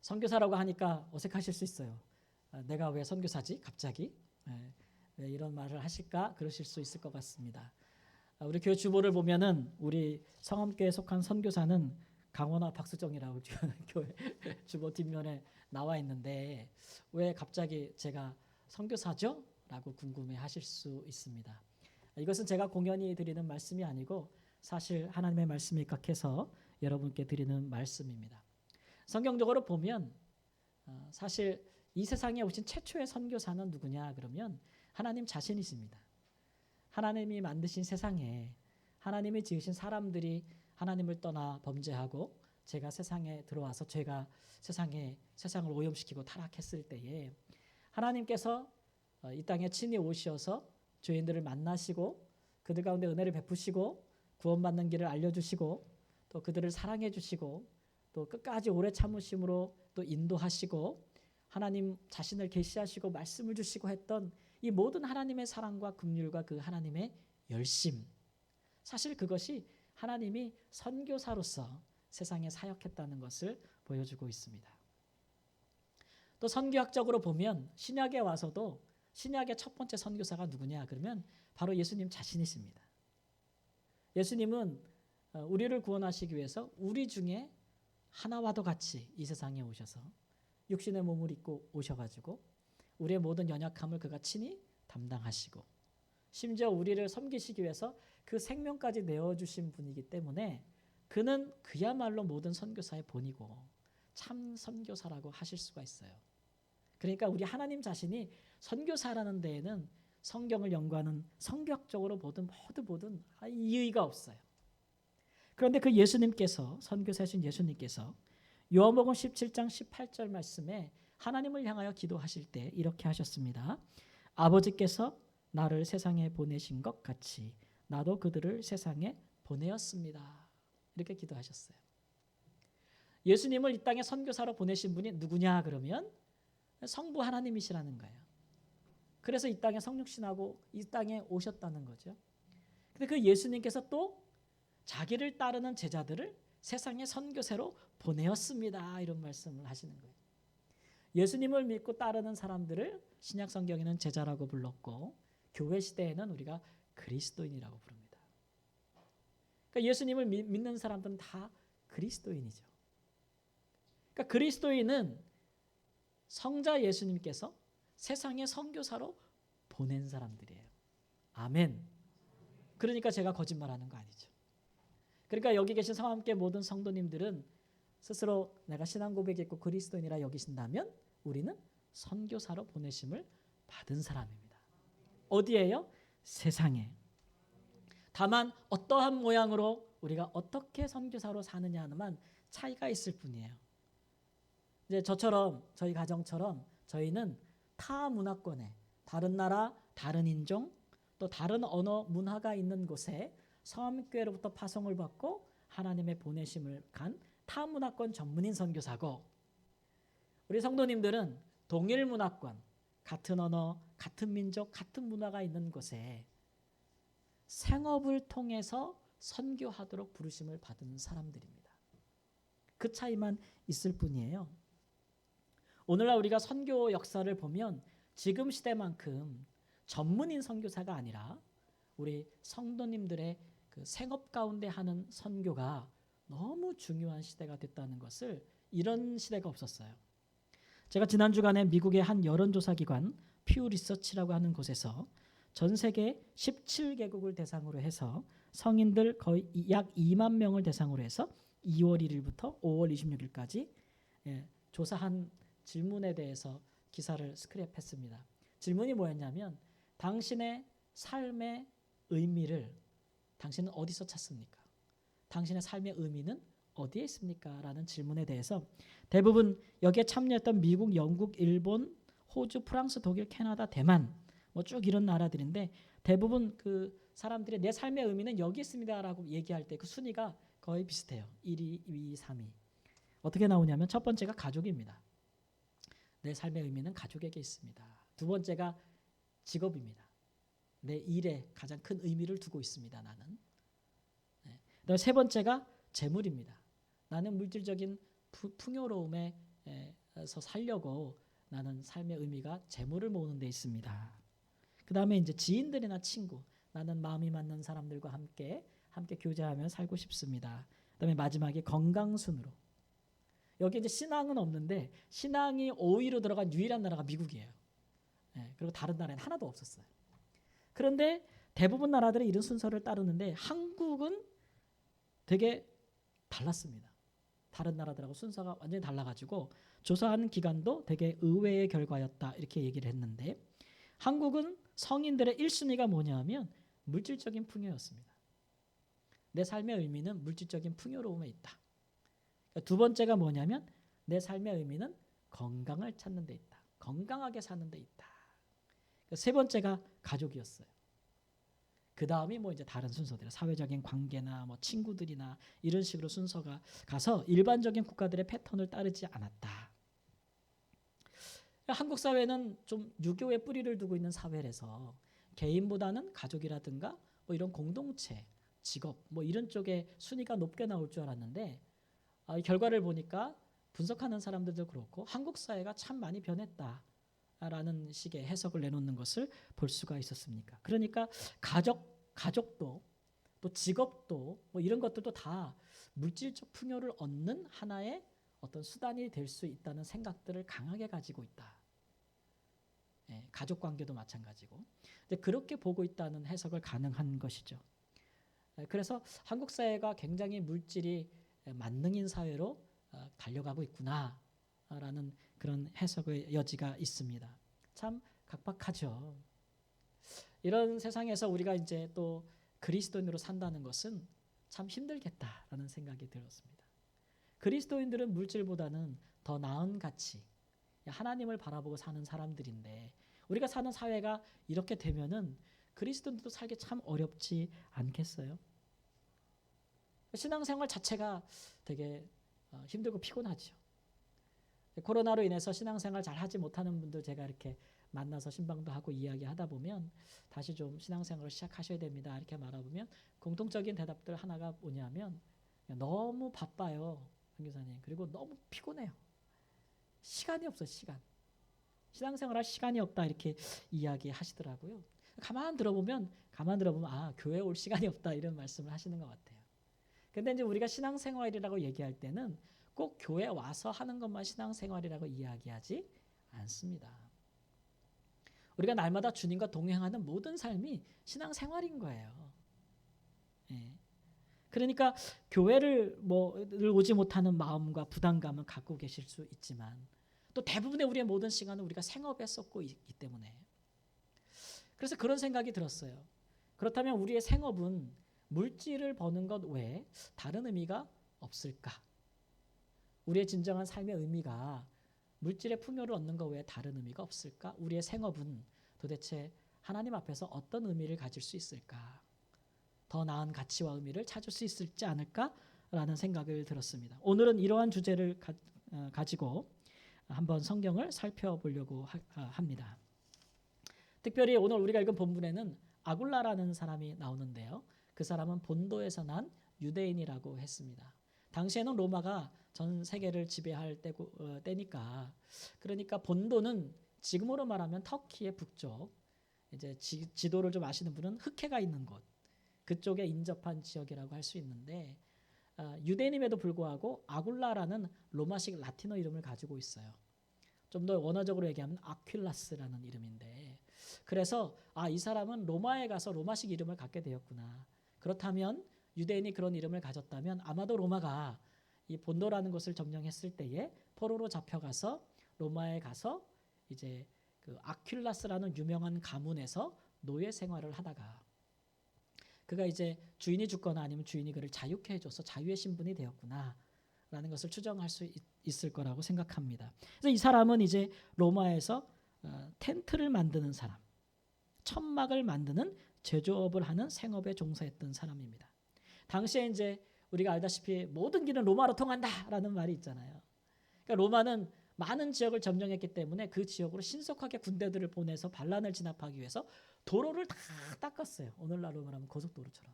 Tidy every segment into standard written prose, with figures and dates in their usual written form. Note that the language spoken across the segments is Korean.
선교사라고 하니까 어색하실 수 있어요. 내가 왜 선교사지? 갑자기 왜 이런 말을 하실까? 그러실 수 있을 것 같습니다. 우리 교회 주보를 보면은 우리 성함교회에 속한 선교사는 강원아 박수정이라고 교회 주보 뒷면에 나와 있는데 왜 갑자기 제가 선교사죠? 라고 궁금해하실 수 있습니다. 이것은 제가 공연히 드리는 말씀이 아니고 사실 하나님의 말씀이 각해서 여러분께 드리는 말씀입니다. 성경적으로 보면 사실 이 세상에 오신 최초의 선교사는 누구냐 그러면 하나님 자신이십니다. 하나님이 만드신 세상에 하나님이 지으신 사람들이 하나님을 떠나 범죄하고 제가 세상에 들어와서 죄가 세상을 오염시키고 타락했을 때에 하나님께서 이 땅에 친히 오셔서 죄인들을 만나시고 그들 가운데 은혜를 베푸시고 구원받는 길을 알려주시고 또 그들을 사랑해 주시고 또 끝까지 오래 참으심으로 또 인도하시고 하나님 자신을 계시하시고 말씀을 주시고 했던 이 모든 하나님의 사랑과 긍휼과 그 하나님의 열심, 사실 그것이 하나님이 선교사로서 세상에 사역했다는 것을 보여주고 있습니다. 또 선교학적으로 보면 신약에 와서도 신약의 첫 번째 선교사가 누구냐 그러면 바로 예수님 자신이십니다. 예수님은 우리를 구원하시기 위해서 우리 중에 하나와도 같이 이 세상에 오셔서 육신의 몸을 입고 오셔가지고 우리의 모든 연약함을 그가 친히 담당하시고 심지어 우리를 섬기시기 위해서 그 생명까지 내어주신 분이기 때문에 그는 그야말로 모든 선교사의 본이고 참 선교사라고 하실 수가 있어요. 그러니까 우리 하나님 자신이 선교사라는 데에는 성경을 연구하는 성경적으로 보든 이의가 없어요. 그런데 그 예수님께서 선교사신 예수님께서 요한복음 17장 18절 말씀에 하나님을 향하여 기도하실 때 이렇게 하셨습니다. 아버지께서 나를 세상에 보내신 것 같이 나도 그들을 세상에 보내었습니다. 이렇게 기도하셨어요. 예수님을 이 땅에 선교사로 보내신 분이 누구냐 그러면 성부 하나님이시라는 거예요. 그래서 이 땅에 성육신하고 이 땅에 오셨다는 거죠. 근데 그 예수님께서 또 자기를 따르는 제자들을 세상의 선교사로 보내었습니다. 이런 말씀을 하시는 거예요. 예수님을 믿고 따르는 사람들을 신약 성경에는 제자라고 불렀고 교회 시대에는 우리가 그리스도인이라고 부릅니다. 그러니까 예수님을 믿는 사람들은 다 그리스도인이죠. 그러니까 그리스도인은 성자 예수님께서 세상의 선교사로 보낸 사람들이에요. 아멘. 그러니까 제가 거짓말하는 거 아니죠. 그러니까 여기 계신 성함께 모든 성도님들은 스스로 내가 신앙 고백이 있고 그리스도인이라 여기신다면 우리는 선교사로 보내심을 받은 사람입니다. 어디에요? 세상에. 다만 어떠한 모양으로 우리가 어떻게 선교사로 사느냐만 차이가 있을 뿐이에요. 이제 저희 가정처럼 저희는 타 문화권에 다른 나라, 다른 인종, 또 다른 언어 문화가 있는 곳에 성함교회로부터 파송을 받고 하나님의 보내심을 간 타문화권 전문인 선교사고 우리 성도님들은 동일 문화권, 같은 언어, 같은 민족, 같은 문화가 있는 곳에 생업을 통해서 선교하도록 부르심을 받은 사람들입니다. 그 차이만 있을 뿐이에요. 오늘날 우리가 선교 역사를 보면 지금 시대만큼 전문인 선교사가 아니라 우리 성도님들의 그 생업 가운데 하는 선교가 너무 중요한 시대가 됐다는 것을 이런 시대가 없었어요. 제가 지난 주간에 미국의 한 여론조사기관 퓨 리서치라고 하는 곳에서 전 세계 17개국을 대상으로 해서 성인들 거의 약 2만 명을 대상으로 해서 2월 1일부터 5월 26일까지 조사한 질문에 대해서 기사를 스크랩했습니다. 질문이 뭐였냐면 당신의 삶의 의미를 당신은 어디서 찾습니까? 당신의 삶의 의미는 어디에 있습니까? 라는 질문에 대해서 대부분 여기에 참여했던 미국, 영국, 일본, 호주, 프랑스, 독일, 캐나다, 대만 뭐 쭉 이런 나라들인데 대부분 그 사람들이 내 삶의 의미는 여기 있습니다라고 얘기할 때 그 순위가 거의 비슷해요. 1위, 2위, 3위. 어떻게 나오냐면 첫 번째가 가족입니다. 내 삶의 의미는 가족에게 있습니다. 두 번째가 직업입니다. 내 일에 가장 큰 의미를 두고 있습니다. 나는. 그다음에 세 번째가 재물입니다. 나는 물질적인 풍요로움에 살려고 나는 삶의 의미가 재물을 모으는 데 있습니다. 그 다음에 이제 지인들이나 친구, 나는 마음이 맞는 사람들과 함께 교제하며 살고 싶습니다. 그 다음에 마지막에 건강순으로. 여기 이제 신앙은 없는데 신앙이 5위로 들어간 유일한 나라가 미국이에요. 그리고 다른 나라에는 하나도 없었어요. 그런데 대부분 나라들이 이런 순서를 따르는데 한국은 되게 달랐습니다. 다른 나라들하고 순서가 완전히 달라가지고 조사하는 기관도 되게 의외의 결과였다 이렇게 얘기를 했는데 한국은 성인들의 1순위가 뭐냐면 물질적인 풍요였습니다. 내 삶의 의미는 물질적인 풍요로움에 있다. 두 번째가 뭐냐면 내 삶의 의미는 건강을 찾는 데 있다. 건강하게 사는 데 있다. 세 번째가 가족이었어요. 그 다음이 뭐 이제 다른 순서대로 사회적인 관계나 뭐 친구들이나 이런 식으로 순서가 가서 일반적인 국가들의 패턴을 따르지 않았다. 한국 사회는 좀 유교의 뿌리를 두고 있는 사회라서 개인보다는 가족이라든가 뭐 이런 공동체, 직업 뭐 이런 쪽에 순위가 높게 나올 줄 알았는데 이 결과를 보니까 분석하는 사람들도 그렇고 한국 사회가 참 많이 변했다라는 식의 해석을 내놓는 것을 볼 수가 있었습니까? 그러니까 가족도 또 직업도 뭐 이런 것들도 다 물질적 풍요를 얻는 하나의 어떤 수단이 될 수 있다는 생각들을 강하게 가지고 있다. 가족 관계도 마찬가지고. 그렇게 보고 있다는 해석을 가능한 것이죠. 그래서 한국 사회가 굉장히 물질이 만능인 사회로 달려가고 있구나라는 그런 해석의 여지가 있습니다. 참 각박하죠. 이런 세상에서 우리가 이제 또 그리스도인으로 산다는 것은 참 힘들겠다라는 생각이 들었습니다. 그리스도인들은 물질보다는 더 나은 가치, 하나님을 바라보고 사는 사람들인데 우리가 사는 사회가 이렇게 되면은 그리스도인들도 살기 참 어렵지 않겠어요? 신앙생활 자체가 되게 힘들고 피곤하죠. 코로나로 인해서 신앙생활 잘 하지 못하는 분들 제가 이렇게 만나서 신방도 하고 이야기하다 보면 다시 좀 신앙생활을 시작하셔야 됩니다. 이렇게 말해보면 공통적인 대답들 하나가 뭐냐면 너무 바빠요. 선교사님. 그리고 너무 피곤해요. 시간이 없어요. 신앙생활 할 시간이 없다 이렇게 이야기하시더라고요. 가만 들어보면 교회 올 시간이 없다 이런 말씀을 하시는 것 같아요. 근데 이제 우리가 신앙생활이라고 얘기할 때는 꼭 교회 와서 하는 것만 신앙생활이라고 이야기하지 않습니다. 우리가 날마다 주님과 동행하는 모든 삶이 신앙생활인 거예요. 그러니까 교회를 늘 오지 못하는 마음과 부담감을 갖고 계실 수 있지만 또 대부분의 우리의 모든 시간을 우리가 생업에 쏟고 있기 때문에 그래서 그런 생각이 들었어요. 그렇다면 우리의 생업은 물질을 버는 것 외에 다른 의미가 없을까? 우리의 진정한 삶의 의미가 물질의 풍요를 얻는 것 외에 다른 의미가 없을까? 우리의 생업은 도대체 하나님 앞에서 어떤 의미를 가질 수 있을까? 더 나은 가치와 의미를 찾을 수 있을지 않을까라는 생각을 들었습니다. 오늘은 이러한 주제를 가지고 한번 성경을 살펴보려고 합니다. 특별히 오늘 우리가 읽은 본문에는 아굴라라는 사람이 나오는데요. 그 사람은 본도에서 난 유대인이라고 했습니다. 당시에는 로마가 전 세계를 지배할 때니까 그러니까 본도는 지금으로 말하면 터키의 북쪽 이제 지도를 좀 아시는 분은 흑해가 있는 곳 그쪽에 인접한 지역이라고 할 수 있는데 유대인임에도 불구하고 아굴라라는 로마식 라틴어 이름을 가지고 있어요. 좀 더 원어적으로 얘기하면 아퀴라스라는 이름인데 그래서 이 사람은 로마에 가서 로마식 이름을 갖게 되었구나. 그렇다면 유대인이 그런 이름을 가졌다면 아마도 로마가 이 본도라는 곳을 점령했을 때에 포로로 잡혀가서 로마에 가서 이제 그 아퀴라스라는 유명한 가문에서 노예 생활을 하다가 그가 이제 주인이 죽거나 아니면 주인이 그를 자유케 해줘서 자유의 신분이 되었구나라는 것을 추정할 수 있을 거라고 생각합니다. 그래서 이 사람은 이제 로마에서 텐트를 만드는 사람, 천막을 만드는 제조업을 하는 생업에 종사했던 사람입니다. 당시에 이제 우리가 알다시피 모든 길은 로마로 통한다라는 말이 있잖아요. 그러니까 로마는 많은 지역을 점령했기 때문에 그 지역으로 신속하게 군대들을 보내서 반란을 진압하기 위해서 도로를 다 닦았어요. 오늘날로 말하면 고속도로처럼.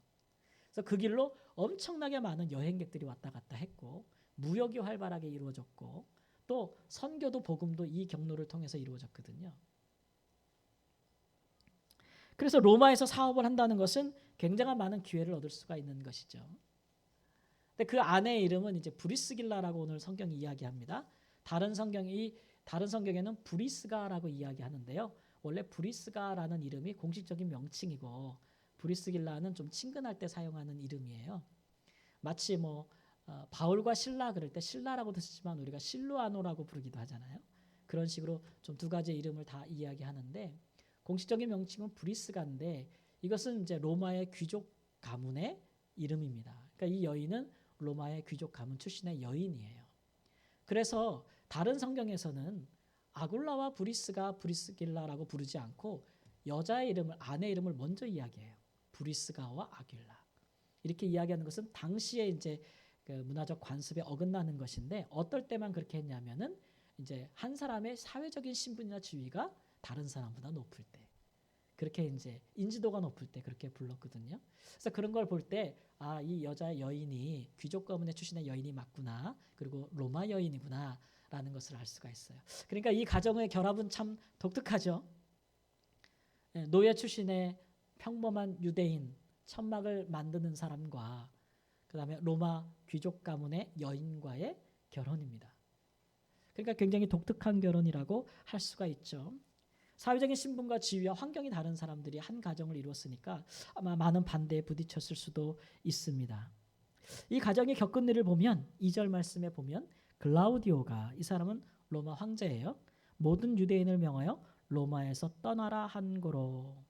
그래서 그 길로 엄청나게 많은 여행객들이 왔다 갔다 했고 무역이 활발하게 이루어졌고 또 선교도 복음도 이 경로를 통해서 이루어졌거든요. 그래서 로마에서 사업을 한다는 것은 굉장한 많은 기회를 얻을 수가 있는 것이죠. 근데 그 아내의 이름은 이제 브리스길라라고 오늘 성경이 이야기합니다. 다른 성경에는 브리스가라고 이야기하는데요. 원래 브리스가라는 이름이 공식적인 명칭이고 브리스길라는 좀 친근할 때 사용하는 이름이에요. 마치 바울과 실라 그럴 때 실라라고도 쓰지만 우리가 실루아노라고 부르기도 하잖아요. 그런 식으로 좀 두 가지 이름을 다 이야기하는데 공식적인 명칭은 브리스가인데 이것은 이제 로마의 귀족 가문의 이름입니다. 그러니까 이 여인은 로마의 귀족 가문 출신의 여인이에요. 그래서 다른 성경에서는 아굴라와 브리스가 브리스길라라고 부르지 않고 여자의 이름을 아내 이름을 먼저 이야기해요. 브리스가와 아길라 이렇게 이야기하는 것은 당시에 이제 그 문화적 관습에 어긋나는 것인데 어떨 때만 그렇게 했냐면은 이제 한 사람의 사회적인 신분이나 지위가 다른 사람보다 높을 때 그렇게 이제 인지도가 높을 때 그렇게 불렀거든요. 그래서 그런 걸 볼 때 이 여자 여인이 귀족 가문의 출신의 여인이 맞구나. 그리고 로마 여인이구나라는 것을 알 수가 있어요. 그러니까 이 가정의 결합은 참 독특하죠. 노예 출신의 평범한 유대인 천막을 만드는 사람과 그다음에 로마 귀족 가문의 여인과의 결혼입니다. 그러니까 굉장히 독특한 결혼이라고 할 수가 있죠. 사회적인 신분과 지위와 환경이 다른 사람들이 한 가정을 이루었으니까 아마 많은 반대에 부딪혔을 수도 있습니다. 이 가정이 겪은 일을 보면 2절 말씀에 보면 글라우디오가 이 사람은 로마 황제예요. 모든 유대인을 명하여 로마에서 떠나라 한 거로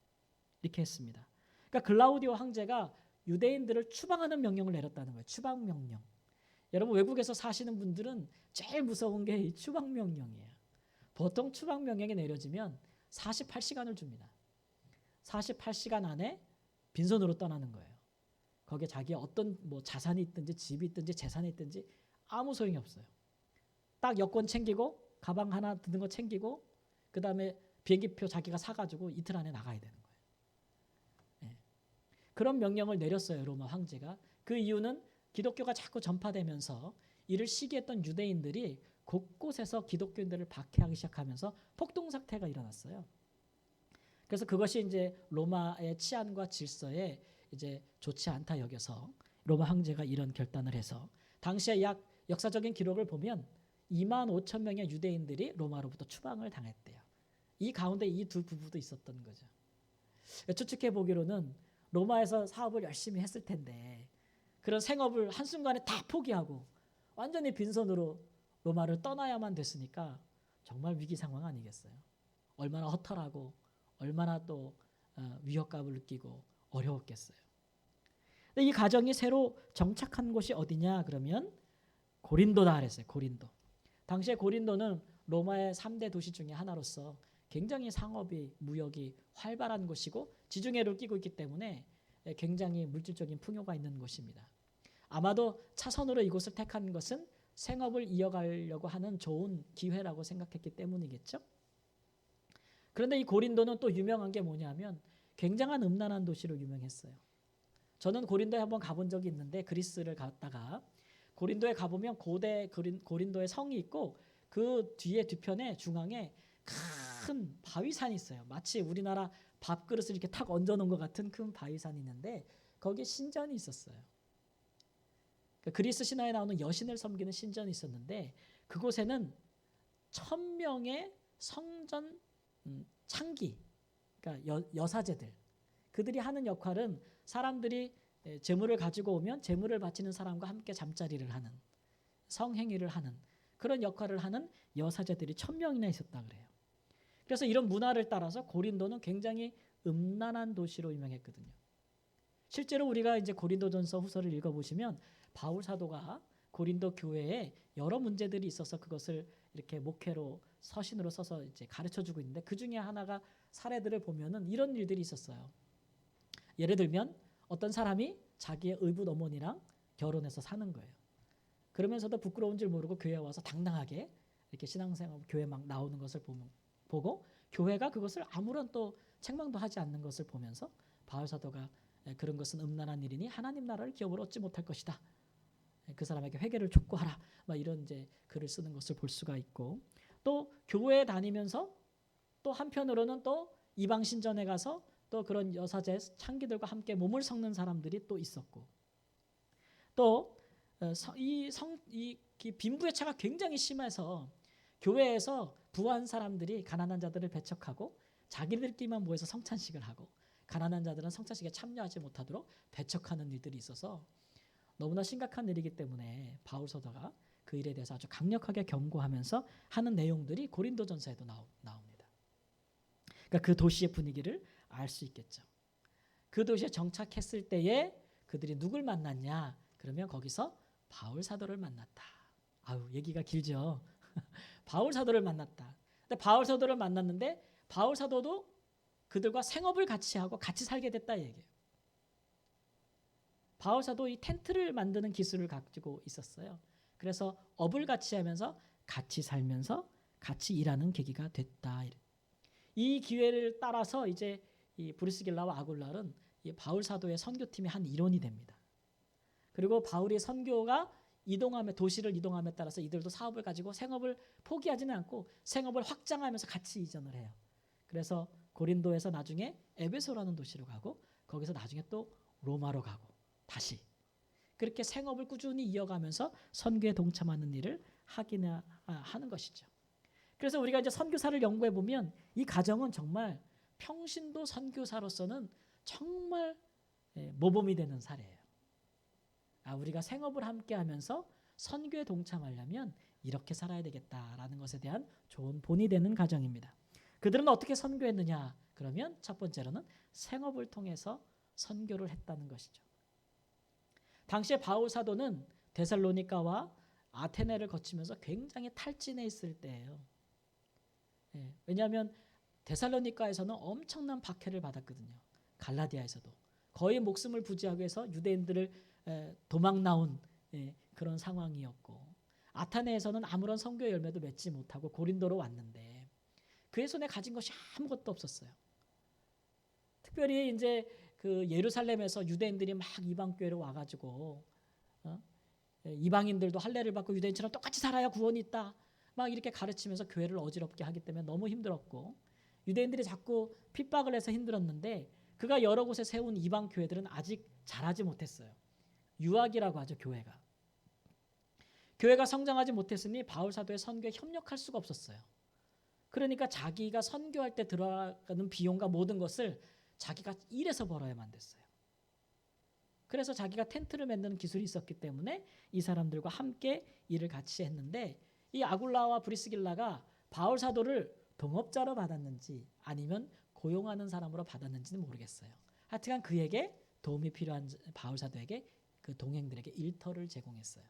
이렇게 했습니다. 그러니까 글라우디오 황제가 유대인들을 추방하는 명령을 내렸다는 거예요. 추방 명령. 여러분 외국에서 사시는 분들은 제일 무서운 게 이 추방 명령이에요. 보통 추방 명령이 내려지면 48시간을 줍니다. 48시간 안에 빈손으로 떠나는 거예요. 거기에 자기의 어떤 자산이 있든지 집이 있든지 재산이 있든지 아무 소용이 없어요. 딱 여권 챙기고 가방 하나 드는 거 챙기고 그 다음에 비행기표 자기가 사가지고 이틀 안에 나가야 되는 거예요. 네. 그런 명령을 내렸어요. 로마 황제가. 그 이유는 기독교가 자꾸 전파되면서 이를 시기했던 유대인들이 곳곳에서 기독교인들을 박해하기 시작하면서 폭동 사태가 일어났어요. 그래서 그것이 이제 로마의 치안과 질서에 이제 좋지 않다 여겨서 로마 황제가 이런 결단을 해서 당시에 역사적인 기록을 보면 2만 5천 명의 유대인들이 로마로부터 추방을 당했대요. 이 가운데 이 두 부부도 있었던 거죠. 추측해 보기로는 로마에서 사업을 열심히 했을 텐데 그런 생업을 한순간에 다 포기하고 완전히 빈손으로 로마를 떠나야만 됐으니까 정말 위기 상황 아니겠어요? 얼마나 허탈하고 얼마나 또 위협감을 느끼고 어려웠겠어요. 근데 이 가정이 새로 정착한 곳이 어디냐 그러면 고린도다 그랬어요. 고린도. 당시에 고린도는 로마의 3대 도시 중에 하나로서 굉장히 상업이 무역이 활발한 곳이고 지중해를 끼고 있기 때문에 굉장히 물질적인 풍요가 있는 곳입니다. 아마도 차선으로 이곳을 택한 것은 생업을 이어가려고 하는 좋은 기회라고 생각했기 때문이겠죠. 그런데 이 고린도는 또 유명한 게 뭐냐면 굉장한 음란한 도시로 유명했어요. 저는 고린도에 한번 가본 적이 있는데 그리스를 갔다가 고린도에 가보면 고대 고린도의 성이 있고 그 뒤편에 중앙에 큰 바위산이 있어요. 마치 우리나라 밥그릇을 이렇게 탁 얹어놓은 것 같은 큰 바위산이 있는데 거기에 신전이 있었어요. 그리스 신화에 나오는 여신을 섬기는 신전이 있었는데 그곳에는 1000명의 성전 창기, 그러니까 여사제들 그들이 하는 역할은 사람들이 재물을 가지고 오면 재물을 바치는 사람과 함께 잠자리를 하는 성행위를 하는 그런 역할을 하는 여사제들이 1000명이나 있었다 그래요. 그래서 이런 문화를 따라서 고린도는 굉장히 음란한 도시로 유명했거든요. 실제로 우리가 이제 고린도전서 후서를 읽어보시면 바울 사도가 고린도 교회에 여러 문제들이 있어서 그것을 이렇게 목회로 서신으로 써서 이제 가르쳐주고 있는데 그 중에 하나가 사례들을 보면은 이런 일들이 있었어요. 예를 들면 어떤 사람이 자기의 의붓 어머니랑 결혼해서 사는 거예요. 그러면서도 부끄러운 줄 모르고 교회에 와서 당당하게 이렇게 신앙생활 교회 막 나오는 것을 보고 교회가 그것을 아무런 또 책망도 하지 않는 것을 보면서 바울 사도가 그런 것은 음란한 일이니 하나님 나라를 기업으로 얻지 못할 것이다. 그 사람에게 회개를 촉구하라. 막 이런 이제 글을 쓰는 것을 볼 수가 있고, 또 교회에 다니면서 또 한편으로는 또 이방 신전에 가서 또 그런 여사제 창기들과 함께 몸을 섞는 사람들이 또 있었고, 또 이 빈부의 차가 굉장히 심해서 교회에서 부한 사람들이 가난한 자들을 배척하고 자기들끼리만 모여서 성찬식을 하고 가난한 자들은 성찬식에 참여하지 못하도록 배척하는 일들이 있어서 너무나 심각한 일이기 때문에 바울 사도가 그 일에 대해서 아주 강력하게 경고하면서 하는 내용들이 고린도전서에도 나옵니다. 그러니까 그 도시의 분위기를 알 수 있겠죠. 그 도시에 정착했을 때에 그들이 누굴 만났냐? 그러면 거기서 바울 사도를 만났다. 아우, 얘기가 길죠. 바울 사도를 만났다. 근데 바울 사도를 만났는데 바울 사도도 그들과 생업을 같이 하고 같이 살게 됐다 얘기예요. 바울 사도 이 텐트를 만드는 기술을 가지고 있었어요. 그래서 업을 같이 하면서 같이 살면서 같이 일하는 계기가 됐다. 이 기회를 따라서 이제 이 브리스길라와 아굴라는 이 바울 사도의 선교팀의 한 일원이 됩니다. 그리고 바울의 선교가 도시를 이동함에 따라서 이들도 사업을 가지고 생업을 포기하지는 않고 생업을 확장하면서 같이 이전을 해요. 그래서 고린도에서 나중에 에베소라는 도시로 가고 거기서 나중에 또 로마로 가고 다시 그렇게 생업을 꾸준히 이어가면서 선교에 동참하는 일을 하는 것이죠. 그래서 우리가 이제 선교사를 연구해 보면 이 가정은 정말 평신도 선교사로서는 정말 모범이 되는 사례예요. 우리가 생업을 함께 하면서 선교에 동참하려면 이렇게 살아야 되겠다라는 것에 대한 좋은 본이 되는 가정입니다. 그들은 어떻게 선교했느냐? 그러면 첫 번째로는 생업을 통해서 선교를 했다는 것이죠. 당시에 바울 사도는 데살로니가와 아테네를 거치면서 굉장히 탈진해 있을 때예요. 왜냐하면 데살로니가에서는 엄청난 박해를 받았거든요. 갈라디아에서도 거의 목숨을 부지하기 위해서 유대인들을 도망 나온 그런 상황이었고, 아테네에서는 아무런 선교 열매도 맺지 못하고 고린도로 왔는데 그의 손에 가진 것이 아무것도 없었어요. 특별히 이제 그 예루살렘에서 유대인들이 막 이방 교회로 와가지고 이방인들도 할례를 받고 유대인처럼 똑같이 살아야 구원이 있다. 막 이렇게 가르치면서 교회를 어지럽게 하기 때문에 너무 힘들었고, 유대인들이 자꾸 핍박을 해서 힘들었는데 그가 여러 곳에 세운 이방 교회들은 아직 자라지 못했어요. 유학이라고 하죠. 교회가 성장하지 못했으니 바울 사도의 선교에 협력할 수가 없었어요. 그러니까 자기가 선교할 때 들어가는 비용과 모든 것을 자기가 일해서 벌어야만 됐어요. 그래서 자기가 텐트를 만드는 기술이 있었기 때문에 이 사람들과 함께 일을 같이 했는데, 이 아굴라와 브리스길라가 바울 사도를 동업자로 받았는지 아니면 고용하는 사람으로 받았는지는 모르겠어요. 하여튼 그에게 도움이 필요한 바울 사도에게 그 동행들에게 일터를 제공했어요.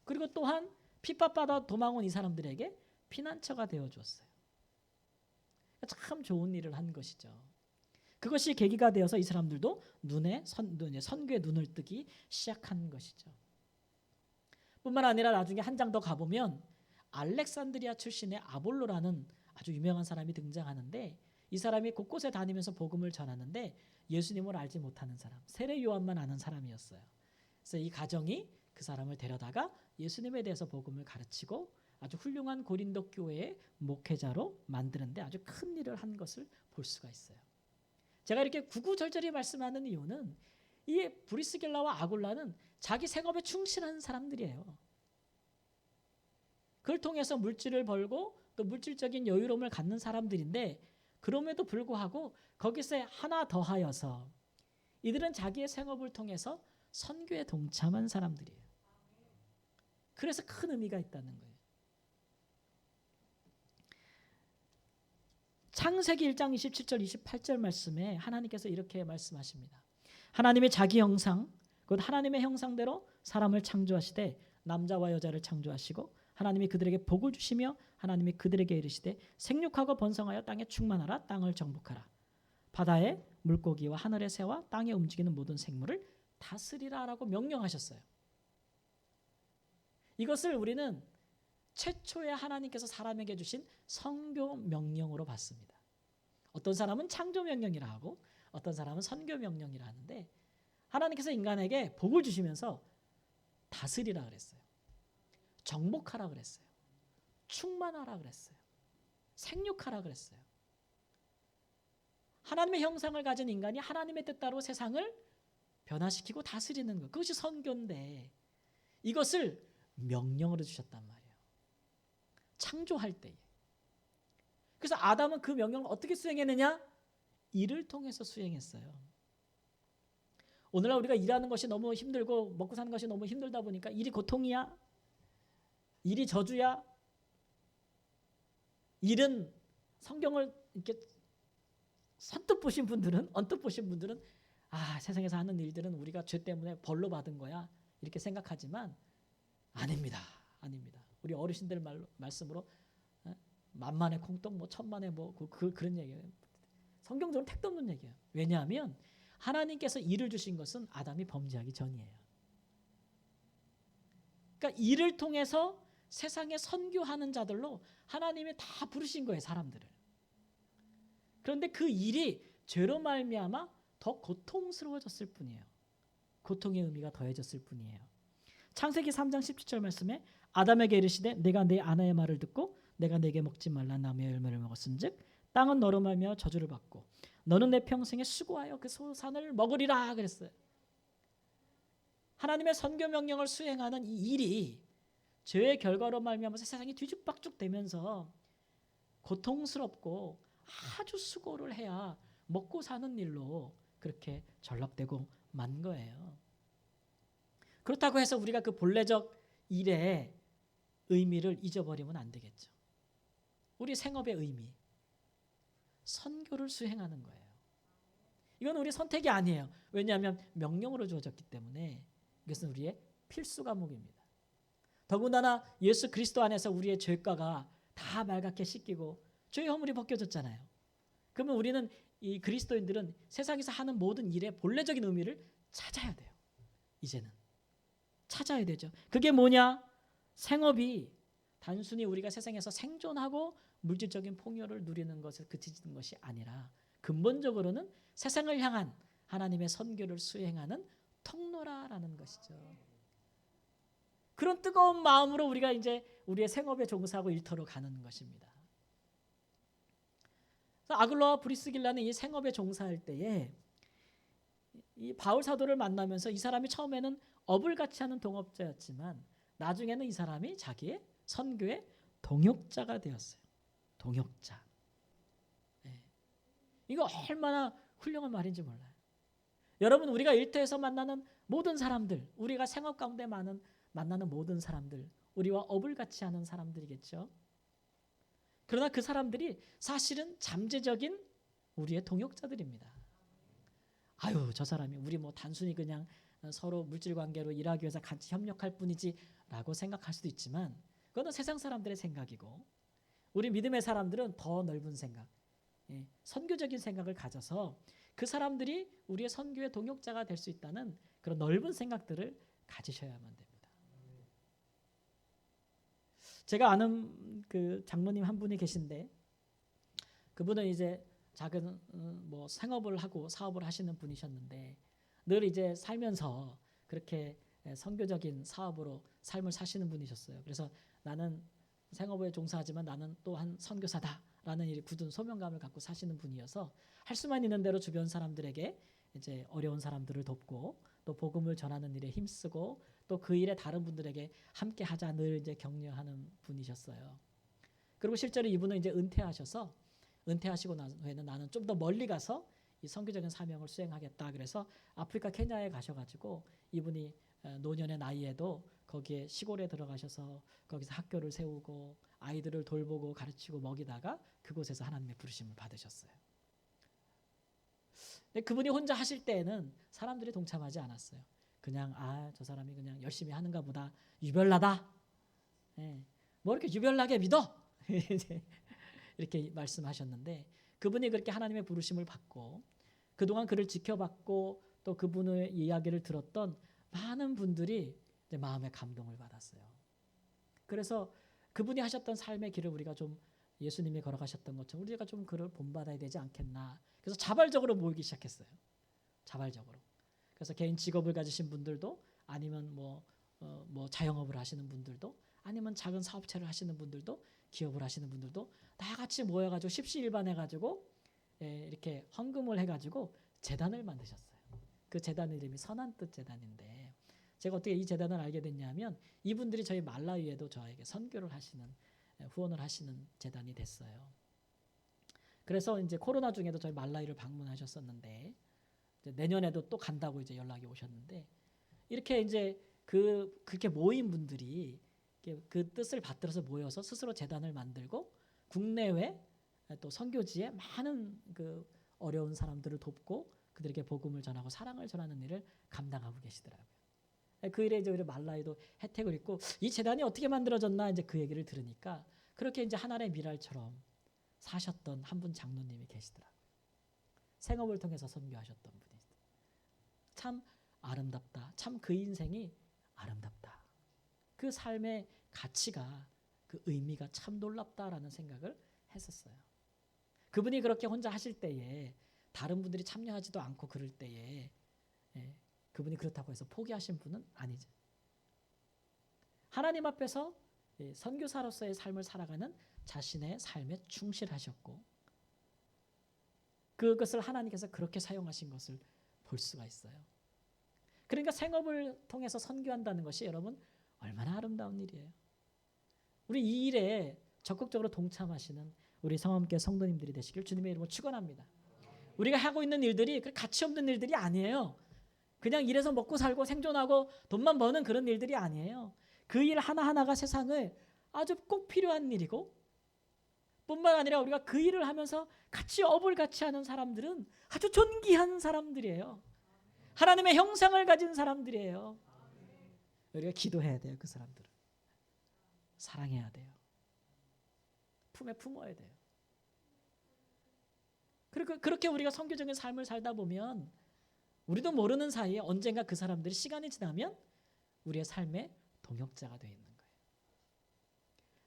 그리고 또한 핍박받아 도망온 이 사람들에게 피난처가 되어 주었어요. 참 좋은 일을 한 것이죠. 그것이 계기가 되어서 이 사람들도 선교의 눈을 뜨기 시작한 것이죠. 뿐만 아니라 나중에 한 장 더 가보면 알렉산드리아 출신의 아볼로라는 아주 유명한 사람이 등장하는데, 이 사람이 곳곳에 다니면서 복음을 전하는데 예수님을 알지 못하는 사람, 세례 요한만 아는 사람이었어요. 그래서 이 가정이 그 사람을 데려다가 예수님에 대해서 복음을 가르치고 아주 훌륭한 고린도 교회의 목회자로 만드는데 아주 큰 일을 한 것을 볼 수가 있어요. 제가 이렇게 구구절절히 말씀하는 이유는 이 브리스길라와 아굴라는 자기 생업에 충실한 사람들이에요. 그걸 통해서 물질을 벌고 또 물질적인 여유로움을 갖는 사람들인데, 그럼에도 불구하고 거기서 하나 더하여서 이들은 자기의 생업을 통해서 선교에 동참한 사람들이에요. 그래서 큰 의미가 있다는 거예요. 창세기 1장 27절 28절 말씀에 하나님께서 이렇게 말씀하십니다. 하나님의 자기 형상 곧 하나님의 형상대로 사람을 창조하시되 남자와 여자를 창조하시고 하나님이 그들에게 복을 주시며 하나님이 그들에게 이르시되 생육하고 번성하여 땅에 충만하라. 땅을 정복하라. 바다의 물고기와 하늘의 새와 땅에 움직이는 모든 생물을 다스리라 라고 명령하셨어요. 이것을 우리는 최초에 하나님께서 사람에게 주신 선교 명령으로 봤습니다. 어떤 사람은 창조 명령이라 하고 어떤 사람은 선교 명령이라 하는데, 하나님께서 인간에게 복을 주시면서 다스리라 그랬어요. 정복하라 그랬어요. 충만하라 그랬어요. 생육하라 그랬어요. 하나님의 형상을 가진 인간이 하나님의 뜻대로 세상을 변화시키고 다스리는 것, 그것이 선교인데 이것을 명령으로 주셨단 말이에요. 창조할 때에. 그래서 아담은 그 명령을 어떻게 수행했느냐? 일을 통해서 수행했어요. 오늘날 우리가 일하는 것이 너무 힘들고 먹고 사는 것이 너무 힘들다 보니까 일이 고통이야? 일이 저주야? 일은 성경을 이렇게 선뜻 보신 분들은, 언뜻 보신 분들은 세상에서 하는 일들은 우리가 죄 때문에 벌로 받은 거야 이렇게 생각하지만 아닙니다. 아닙니다. 우리 어르신들 말씀으로 만만의 콩떡 뭐 천만의 뭐 그런 얘기예요. 성경적으로 택도 없는 얘기예요. 왜냐하면 하나님께서 일을 주신 것은 아담이 범죄하기 전이에요. 그러니까 일을 통해서 세상에 선교하는 자들로 하나님이 다 부르신 거예요, 사람들을. 그런데 그 일이 죄로 말미암아 더 고통스러워졌을 뿐이에요. 고통의 의미가 더해졌을 뿐이에요. 창세기 3장 17절 말씀에 아담에게 이르시되 내가 내 아내의 말을 듣고 내가 내게 먹지 말라 나무의 열매를 먹었은즉 땅은 너로 말미암아 저주를 받고 너는 내 평생에 수고하여 그 소산을 먹으리라 그랬어요. 하나님의 선교 명령을 수행하는 이 일이 죄의 결과로 말미암아서 세상이 뒤죽박죽 되면서 고통스럽고 아주 수고를 해야 먹고 사는 일로 그렇게 전락되고 만 거예요. 그렇다고 해서 우리가 그 본래적 일의 의미를 잊어버리면 안 되겠죠. 우리 생업의 의미, 선교를 수행하는 거예요. 이건 우리 선택이 아니에요. 왜냐하면 명령으로 주어졌기 때문에 이것은 우리의 필수 과목입니다. 더군다나 예수 그리스도 안에서 우리의 죄가가 다 말갛게 씻기고 죄의 허물이 벗겨졌잖아요. 그러면 우리는 이 그리스도인들은 세상에서 하는 모든 일의 본래적인 의미를 찾아야 돼요. 이제는 찾아야 되죠. 그게 뭐냐? 생업이 단순히 우리가 세상에서 생존하고 물질적인 풍요를 누리는 것에 그치는 것이 아니라 근본적으로는 세상을 향한 하나님의 선교를 수행하는 통로라라는 것이죠. 그런 뜨거운 마음으로 우리가 이제 우리의 생업에 종사하고 일터로 가는 것입니다. 아글라와 브리스길라는 이 생업에 종사할 때에 이 바울 사도를 만나면서 이 사람이 처음에는 업을 같이 하는 동업자였지만 나중에는 이 사람이 자기의 선교의 동역자가 되었어요. 동역자. 네. 이거 얼마나 훌륭한 말인지 몰라요. 여러분, 우리가 일터에서 만나는 모든 사람들, 우리가 생업 가운데 만나는 모든 사람들, 우리와 업을 같이 하는 사람들이겠죠. 그러나 그 사람들이 사실은 잠재적인 우리의 동역자들입니다. 아유, 저 사람이 우리 뭐 단순히 그냥 서로 물질 관계로 일하기 위해서 같이 협력할 뿐이지라고 생각할 수도 있지만 그건 세상 사람들의 생각이고 우리 믿음의 사람들은 더 넓은 생각, 선교적인 생각을 가져서 그 사람들이 우리의 선교의 동역자가 될 수 있다는 그런 넓은 생각들을 가지셔야만 됩니다. 제가 아는 그 장로님 한 분이 계신데 그분은 이제 작은 뭐 생업을 하고 사업을 하시는 분이셨는데 늘 이제 살면서 그렇게 선교적인 사업으로 삶을 사시는 분이셨어요. 그래서 나는 생업에 종사하지만 나는 또한 선교사다라는 이 굳은 소명감을 갖고 사시는 분이어서 할 수만 있는 대로 주변 사람들에게 이제 어려운 사람들을 돕고 또 복음을 전하는 일에 힘쓰고 또 그 일에 다른 분들에게 함께 하자 늘 이제 격려하는 분이셨어요. 그리고 실제로 이분은 이제 은퇴하시고 난 후에는 나는 좀 더 멀리 가서 이 선교적인 사명을 수행하겠다. 그래서 아프리카 케냐에 가셔가지고 이분이 노년의 나이에도 거기에 시골에 들어가셔서 거기서 학교를 세우고 아이들을 돌보고 가르치고 먹이다가 그곳에서 하나님의 부르심을 받으셨어요. 근데 그분이 혼자 하실 때에는 사람들이 동참하지 않았어요. 그냥 저 사람이 그냥 열심히 하는가 보다. 유별나다. 뭐 이렇게 유별나게 믿어. 이렇게 말씀하셨는데 그분이 그렇게 하나님의 부르심을 받고 그동안 그를 지켜봤고 또 그분의 이야기를 들었던 많은 분들이 이제 마음의 감동을 받았어요. 그래서 그분이 하셨던 삶의 길을 우리가 좀 예수님이 걸어가셨던 것처럼 우리가 좀 그를 본받아야 되지 않겠나. 그래서 자발적으로 모이기 시작했어요. 자발적으로. 그래서 개인 직업을 가지신 분들도 아니면 뭐 뭐 자영업을 하시는 분들도 아니면 작은 사업체를 하시는 분들도 기업을 하시는 분들도 다 같이 모여가지고 십시일반해가지고 이렇게 헌금을 해가지고 재단을 만드셨어요. 그 재단 이름이 선한 뜻 재단인데 제가 어떻게 이 재단을 알게 됐냐면 이분들이 저희 말라위에도 저에게 선교를 하시는 후원을 하시는 재단이 됐어요. 그래서 이제 코로나 중에도 저희 말라위를 방문하셨었는데 이제 내년에도 또 간다고 이제 연락이 오셨는데 이렇게 이제 그렇게 모인 분들이 그 뜻을 받들어서 모여서 스스로 재단을 만들고 국내외 또 선교지에 많은 그 어려운 사람들을 돕고 그들에게 복음을 전하고 사랑을 전하는 일을 감당하고 계시더라고요. 그 일에 이제 우리 말라위도 혜택을 입고 이 재단이 어떻게 만들어졌나 이제 그 얘기를 들으니까 그렇게 이제 하나의 미랄처럼 사셨던 한 분 장로님이 계시더라고요. 생업을 통해서 선교하셨던 분이 참 아름답다. 참 그 인생이 아름답다. 그 삶의 가치가 그 의미가 참 놀랍다라는 생각을 했었어요. 그분이 그렇게 혼자 하실 때에 다른 분들이 참여하지도 않고 그럴 때에 그분이 그렇다고 해서 포기하신 분은 아니죠. 하나님 앞에서 선교사로서의 삶을 살아가는 자신의 삶에 충실하셨고 그것을 하나님께서 그렇게 사용하신 것을 볼 수가 있어요. 그러니까 생업을 통해서 선교한다는 것이 여러분 얼마나 아름다운 일이에요. 우리 이 일에 적극적으로 동참하시는 우리 성함교회 성도님들이 되시길 주님의 이름으로 축원합니다. 우리가 하고 있는 일들이 가치 없는 일들이 아니에요. 그냥 일해서 먹고 살고 생존하고 돈만 버는 그런 일들이 아니에요. 그 일 하나하나가 세상을 아주 꼭 필요한 일이고 뿐만 아니라 우리가 그 일을 하면서 같이 업을 같이 하는 사람들은 아주 존귀한 사람들이에요. 하나님의 형상을 가진 사람들이에요. 우리가 기도해야 돼요. 그 사람들은. 사랑해야 돼요. 품에 품어야 돼요. 그렇게 우리가 선교적인 삶을 살다 보면 우리도 모르는 사이에 언젠가 그 사람들이 시간이 지나면 우리의 삶의 동역자가 되어 있는 거예요.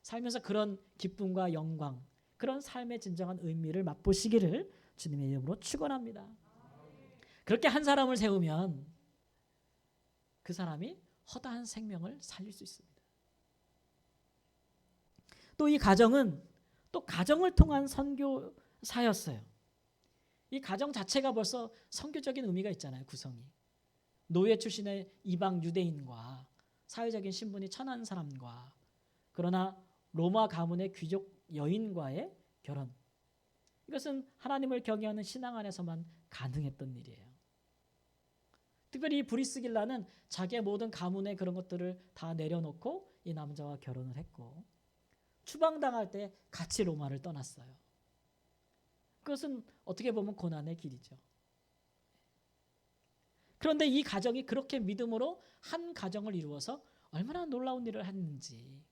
살면서 그런 기쁨과 영광, 그런 삶의 진정한 의미를 맛보시기를 주님의 이름으로 축원합니다. 그렇게 한 사람을 세우면 그 사람이 허다한 생명을 살릴 수 있습니다. 또 이 가정은 또 가정을 통한 선교사였어요. 이 가정 자체가 벌써 선교적인 의미가 있잖아요. 구성이. 노예 출신의 이방 유대인과 사회적인 신분이 천한 사람과 그러나 로마 가문의 귀족 여인과의 결혼. 이것은 하나님을 경외하는 신앙 안에서만 가능했던 일이에요. 특별히 이 브리스길라는 자기의 모든 가문의 그런 것들을 다 내려놓고 이 남자와 결혼을 했고 추방당할 때 같이 로마를 떠났어요. 그것은 어떻게 보면 고난의 길이죠. 그런데 이 가정이 그렇게 믿음으로 한 가정을 이루어서 얼마나 놀라운 일을 했는지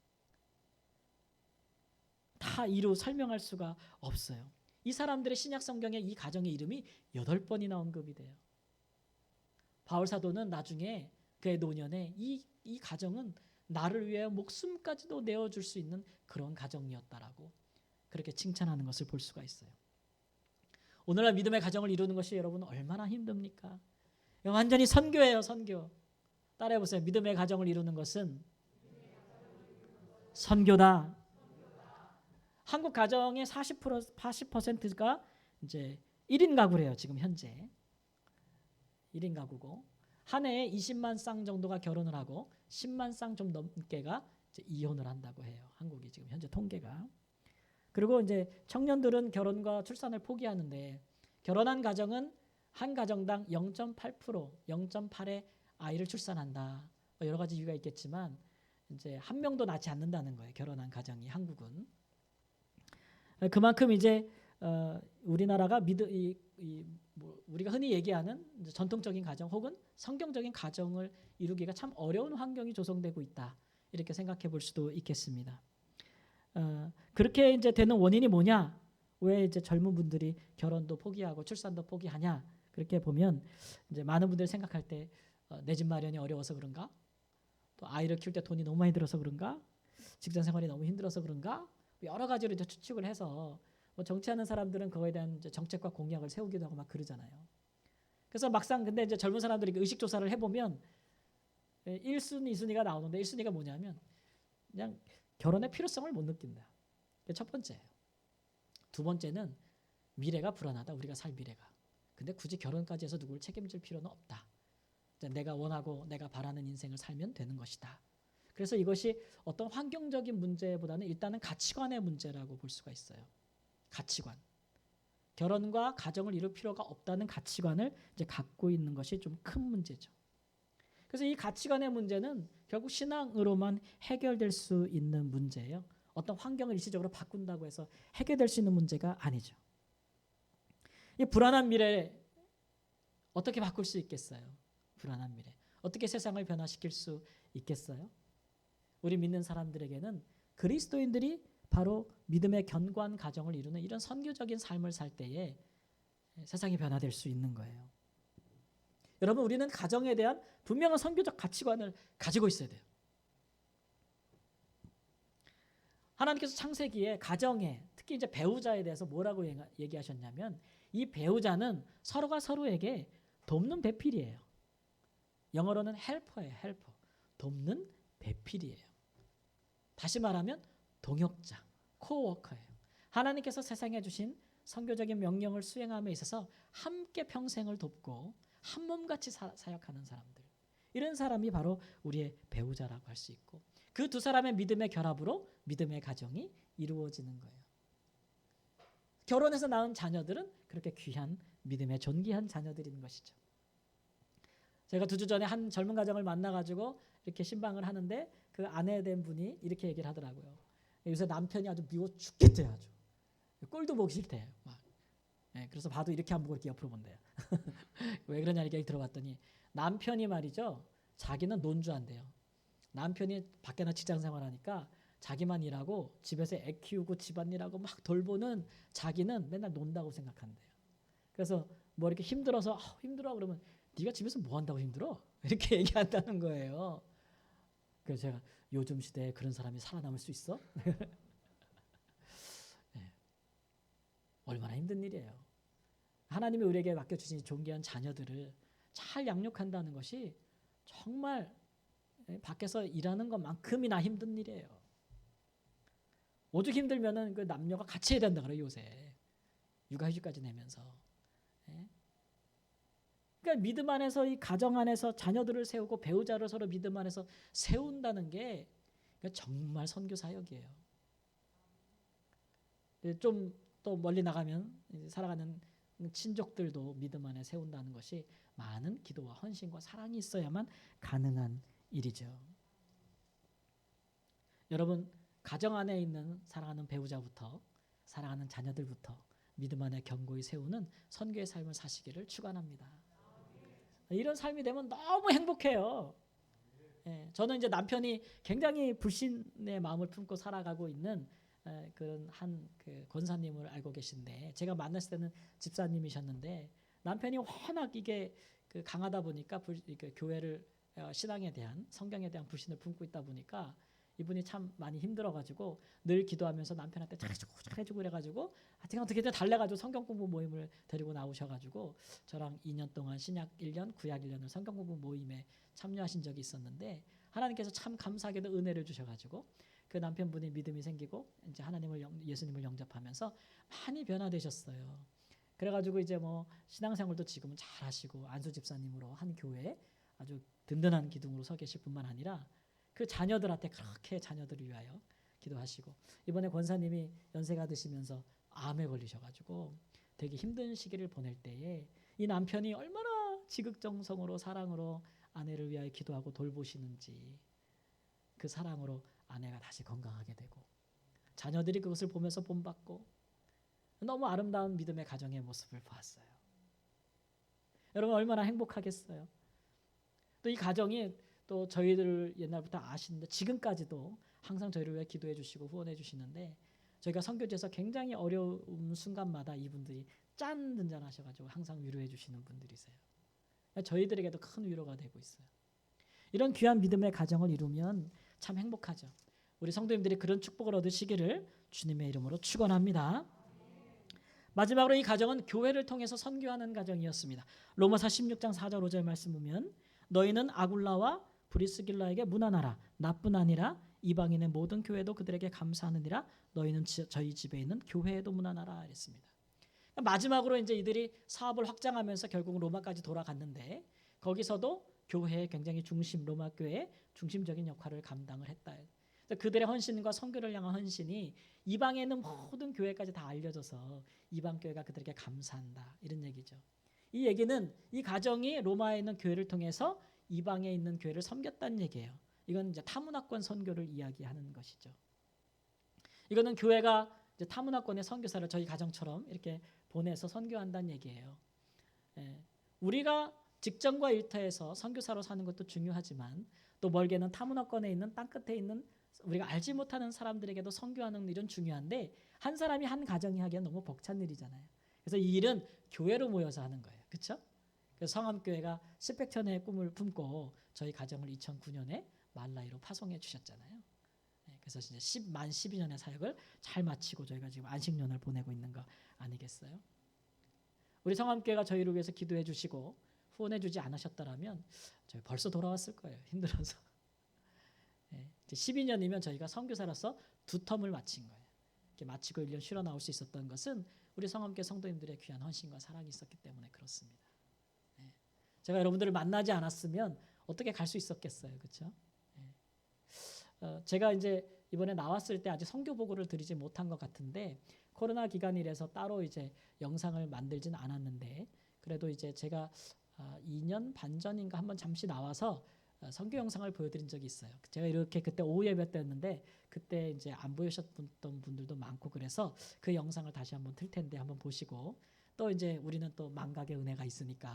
다 이루 설명할 수가 없어요. 이 사람들의 신약 성경에 이 가정의 이름이 8번이나 언급이 돼요. 바울 사도는 나중에 그의 노년에 이 가정은 나를 위해 목숨까지도 내어줄 수 있는 그런 가정이었다라고 그렇게 칭찬하는 것을 볼 수가 있어요. 오늘날 믿음의 가정을 이루는 것이 여러분 얼마나 힘듭니까? 완전히 선교예요. 선교. 따라해보세요. 믿음의 가정을 이루는 것은 선교다. 한국 가정의 40%가 이제 1인 가구래요. 지금 현재 1인 가구고 한 해에 20만 쌍 정도가 결혼을 하고 10만 쌍 좀 넘게가 이제 이혼을 한다고 해요. 한국이 지금 현재 통계가. 그리고 이제 청년들은 결혼과 출산을 포기하는데 결혼한 가정은 한 가정당 0.8%, 0.8의 아이를 출산한다. 여러 가지 이유가 있겠지만 이제 한 명도 낳지 않는다는 거예요. 결혼한 가정이 한국은. 그만큼 이제 우리나라가 우리가 흔히 얘기하는 전통적인 가정 혹은 성경적인 가정을 이루기가 참 어려운 환경이 조성되고 있다. 이렇게 생각해 볼 수도 있겠습니다. 그렇게 이제 되는 원인이 뭐냐? 왜 이제 젊은 분들이 결혼도 포기하고 출산도 포기하냐? 그렇게 보면 이제 많은 분들이 생각할 때 내 집 마련이 어려워서 그런가? 또 아이를 키울 때 돈이 너무 많이 들어서 그런가? 직장 생활이 너무 힘들어서 그런가? 여러 가지로 이제 추측을 해서 뭐 정치하는 사람들은 그거에 대한 이제 정책과 공약을 세우기도 하고 막 그러잖아요. 그래서 막상 근데 이제 젊은 사람들이 의식 조사를 해보면 1순위, 2순위가 나오는데 1순위가 뭐냐면 그냥 결혼의 필요성을 못 느낀다. 그게 첫 번째예요. 두 번째는 미래가 불안하다. 우리가 살 미래가. 근데 굳이 결혼까지 해서 누구를 책임질 필요는 없다. 내가 원하고 내가 바라는 인생을 살면 되는 것이다. 그래서 이것이 어떤 환경적인 문제보다는 일단은 가치관의 문제라고 볼 수가 있어요. 가치관. 결혼과 가정을 이룰 필요가 없다는 가치관을 이제 갖고 있는 것이 좀 큰 문제죠. 그래서 이 가치관의 문제는 결국 신앙으로만 해결될 수 있는 문제예요. 어떤 환경을 일시적으로 바꾼다고 해서 해결될 수 있는 문제가 아니죠. 이 불안한 미래 어떻게 바꿀 수 있겠어요? 불안한 미래. 어떻게 세상을 변화시킬 수 있겠어요? 우리 믿는 사람들에게는 그리스도인들이 바로 믿음의 견고한 가정을 이루는 이런 선교적인 삶을 살 때에 세상이 변화될 수 있는 거예요. 여러분, 우리는 가정에 대한 분명한 선교적 가치관을 가지고 있어야 돼요. 하나님께서 창세기에 가정에 특히 이제 배우자에 대해서 뭐라고 얘기하셨냐면 이 배우자는 서로가 서로에게 돕는 배필이에요. 영어로는 헬퍼예요. 헬퍼. 돕는 배필이에요. 다시 말하면 동역자, 코워커예요. 하나님께서 세상에 주신 선교적인 명령을 수행함에 있어서 함께 평생을 돕고 한 몸같이 사역하는 사람들. 이런 사람이 바로 우리의 배우자라고 할 수 있고 그 두 사람의 믿음의 결합으로 믿음의 가정이 이루어지는 거예요. 결혼해서 낳은 자녀들은 그렇게 귀한 믿음의 존귀한 자녀들인 것이죠. 제가 2주 전에 한 젊은 가정을 만나가지고 이렇게 신방을 하는데 그 아내 된 분이 이렇게 얘기를 하더라고요. 요새 남편이 아주 미워 죽겠대요. 아주 꼴도 보기 싫대요. 막. 그래서 봐도 이렇게 안 보고 이렇게 옆으로 본대요. 왜 그러냐 얘기 들어봤더니 남편이 말이죠. 자기는 논주한대요. 남편이 밖에나 직장 생활하니까 자기만 일하고 집에서 애 키우고 집안일하고 막 돌보는 자기는 맨날 논다고 생각한대요. 그래서 뭐 이렇게 힘들어서 힘들어 그러면 네가 집에서 뭐 한다고 힘들어? 이렇게 얘기한다는 거예요. 그래서 제가 요즘 시대에 그런 사람이 살아남을 수 있어? 네. 얼마나 힘든 일이에요. 하나님이 우리에게 맡겨주신 존귀한 자녀들을 잘 양육한다는 것이 정말 밖에서 일하는 것만큼이나 힘든 일이에요. 오죽 힘들면은 그 남녀가 같이 해야 된다 그래요 요새. 육아휴직까지 내면서. 그러니까 믿음 안에서 이 가정 안에서 자녀들을 세우고 배우자를 서로 믿음 안에서 세운다는 게 정말 선교 사역이에요. 좀 또 멀리 나가면 살아가는 친족들도 믿음 안에 세운다는 것이 많은 기도와 헌신과 사랑이 있어야만 가능한 일이죠. 여러분, 가정 안에 있는 사랑하는 배우자부터 사랑하는 자녀들부터 믿음 안에 견고히 세우는 선교의 삶을 사시기를 축원합니다. 이런 삶이 되면 너무 행복해요. 저는 이제 남편이 굉장히 불신의 마음을 품고 살아가고 있는 그런 한 그 권사님을 알고 계신데 제가 만났을 때는 집사님이셨는데 남편이 워낙 이게 그 강하다 보니까 교회를 신앙에 대한 성경에 대한 불신을 품고 있다 보니까 이분이 참 많이 힘들어가지고 늘 기도하면서 남편한테 잘해주고 그래가지고 하여튼 어떻게든 달래가지고 성경 공부 모임을 데리고 나오셔가지고 저랑 2년 동안 신약 1년, 구약 1년을 성경 공부 모임에 참여하신 적이 있었는데 하나님께서 참 감사하게도 은혜를 주셔가지고 그 남편분이 믿음이 생기고 이제 예수님을 영접하면서 많이 변화되셨어요. 그래가지고 이제 뭐 신앙생활도 지금은 잘 하시고 안수 집사님으로 한 교회에 아주 든든한 기둥으로 서 계실 뿐만 아니라 그 자녀들한테 그렇게 자녀들을 위하여 기도하시고 이번에 권사님이 연세가 드시면서 암에 걸리셔가지고 되게 힘든 시기를 보낼 때에 이 남편이 얼마나 지극정성으로 사랑으로 아내를 위하여 기도하고 돌보시는지 그 사랑으로 아내가 다시 건강하게 되고 자녀들이 그것을 보면서 본받고 너무 아름다운 믿음의 가정의 모습을 보았어요. 여러분 얼마나 행복하겠어요. 또 이 가정이 또 저희들 옛날부터 아시는데 지금까지도 항상 저희를 위해 기도해 주시고 후원해 주시는데 저희가 선교지에서 굉장히 어려운 순간마다 이분들이 짠든잔하셔가지고 항상 위로해 주시는 분들이세요. 저희들에게도 큰 위로가 되고 있어요. 이런 귀한 믿음의 가정을 이루면 참 행복하죠. 우리 성도님들이 그런 축복을 얻으시기를 주님의 이름으로 축원합니다. 마지막으로 이 가정은 교회를 통해서 선교하는 가정이었습니다. 로마서 16장 4절 5절 말씀 보면 너희는 아굴라와 브리스길라에게 문안하라. 나뿐 아니라 이방인의 모든 교회도 그들에게 감사하느니라. 너희는 저희 집에 있는 교회에도 문안하라 이랬습니다. 마지막으로 이제 이들이 사업을 확장하면서 결국 로마까지 돌아갔는데 거기서도 교회의 굉장히 로마 교회의 중심적인 역할을 감당을 했다. 그들의 헌신과 선교를 향한 헌신이 이방에 있는 모든 교회까지 다 알려져서 이방 교회가 그들에게 감사한다 이런 얘기죠. 이 얘기는 이 가정이 로마에 있는 교회를 통해서 이방에 있는 교회를 섬겼다는 얘기예요. 이건 이제 타문화권 선교를 이야기하는 것이죠. 이거는 교회가 이제 타문화권의 선교사를 저희 가정처럼 이렇게 보내서 선교한다는 얘기예요. 우리가 직전과 일터에서 선교사로 사는 것도 중요하지만 또 멀게는 타문화권에 있는 땅끝에 있는 우리가 알지 못하는 사람들에게도 선교하는 일은 중요한데 한 사람이 한 가정이 하기엔 너무 벅찬 일이잖아요. 그래서 이 일은 교회로 모여서 하는 거예요. 그렇죠? 그래서 성암교회가 스펙천의 꿈을 품고 저희 가정을 2009년에 말라이로 파송해 주셨잖아요. 그래서 이제 만 12년의 사역을 잘 마치고 저희가 지금 안식년을 보내고 있는 거 아니겠어요? 우리 성암교회가 저희를 위해서 기도해 주시고 후원해 주지 않으셨더라면 저희 벌써 돌아왔을 거예요. 힘들어서. 이제 12년이면 저희가 선교사로서 2텀을 마친 거예요. 이렇게 마치고 1년 쉬러 나올 수 있었던 것은 우리 성암교회 성도님들의 귀한 헌신과 사랑이 있었기 때문에 그렇습니다. 제가 여러분들을 만나지 않았으면 어떻게 갈 수 있었겠어요, 그렇죠? 제가 이제 이번에 나왔을 때 아직 선교 보고를 드리지 못한 것 같은데 코로나 기간이라서 따로 이제 영상을 만들진 않았는데 그래도 이제 제가 2년 반 전인가 한번 잠시 나와서 선교 영상을 보여드린 적이 있어요. 제가 이렇게 그때 오후 예배 때였는데 그때 이제 안 보셨던 분들도 많고 그래서 그 영상을 다시 한번 틀 텐데 한번 보시고 또 이제 우리는 또 망각의 은혜가 있으니까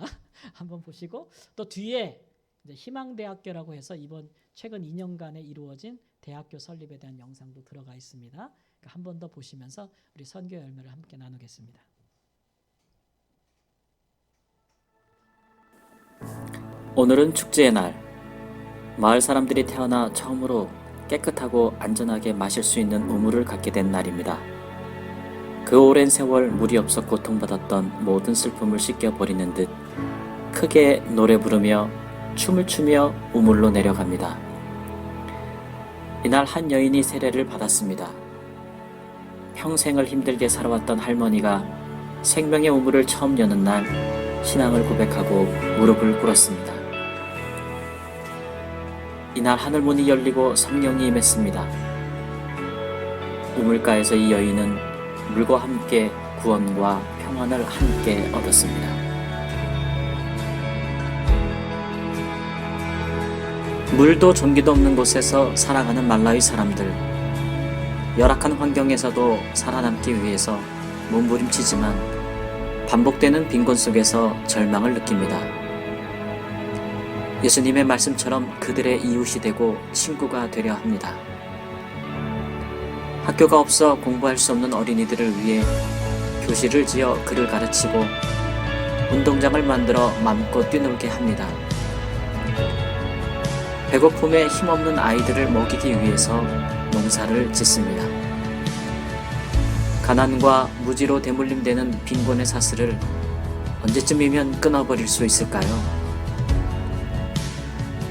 한번 보시고 또 뒤에 이제 희망대학교라고 해서 이번 최근 2년간에 이루어진 대학교 설립에 대한 영상도 들어가 있습니다. 그러니까 한 번 더 보시면서 우리 선교 열매를 함께 나누겠습니다. 오늘은 축제의 날. 마을 사람들이 태어나 처음으로 깨끗하고 안전하게 마실 수 있는 우물을 갖게 된 날입니다. 그 오랜 세월 물이 없어 고통받았던 모든 슬픔을 씻겨버리는 듯 크게 노래 부르며 춤을 추며 우물로 내려갑니다. 이날 한 여인이 세례를 받았습니다. 평생을 힘들게 살아왔던 할머니가 생명의 우물을 처음 여는 날 신앙을 고백하고 무릎을 꿇었습니다. 이날 하늘문이 열리고 성령이 임했습니다. 우물가에서 이 여인은 물과 함께 구원과 평안을 함께 얻었습니다. 물도 전기도 없는 곳에서 살아가는 말라위 사람들. 열악한 환경에서도 살아남기 위해서 몸부림치지만 반복되는 빈곤 속에서 절망을 느낍니다. 예수님의 말씀처럼 그들의 이웃이 되고 친구가 되려 합니다. 학교가 없어 공부할 수 없는 어린이들을 위해 교실을 지어 글을 가르치고 운동장을 만들어 마음껏 뛰놀게 합니다. 배고픔에 힘없는 아이들을 먹이기 위해서 농사를 짓습니다. 가난과 무지로 대물림되는 빈곤의 사슬을 언제쯤이면 끊어버릴 수 있을까요?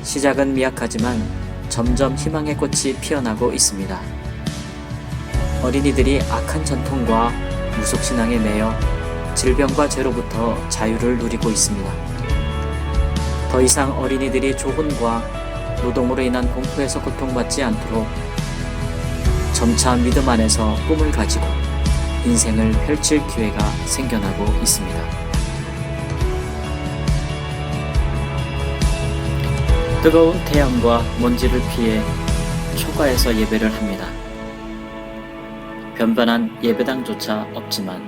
시작은 미약하지만 점점 희망의 꽃이 피어나고 있습니다. 어린이들이 악한 전통과 무속신앙에 매여 질병과 죄로부터 자유를 누리고 있습니다. 더 이상 어린이들이 조혼과 노동으로 인한 공포에서 고통받지 않도록 점차 믿음 안에서 꿈을 가지고 인생을 펼칠 기회가 생겨나고 있습니다. 뜨거운 태양과 먼지를 피해 초가에서 예배를 합니다. 변변한 예배당조차 없지만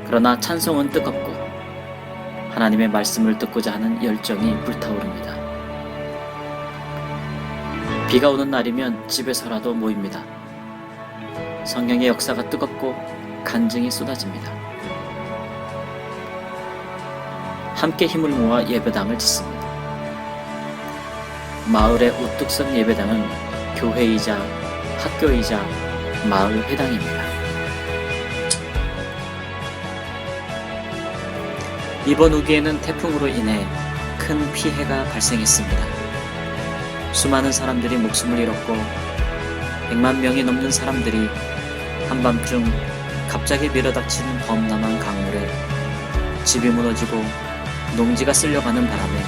그러나 찬송은 뜨겁고 하나님의 말씀을 듣고자 하는 열정이 불타오릅니다. 비가 오는 날이면 집에서라도 모입니다. 성령의 역사가 뜨겁고 간증이 쏟아집니다. 함께 힘을 모아 예배당을 짓습니다. 마을의 우뚝 선 예배당은 교회이자 학교이자 마을 회당입니다. 이번 우기에는 태풍으로 인해 큰 피해가 발생했습니다. 수많은 사람들이 목숨을 잃었고 100만 명이 넘는 사람들이 한밤중 갑자기 밀어닥치는 범람한 강물에 집이 무너지고 농지가 쓸려가는 바람에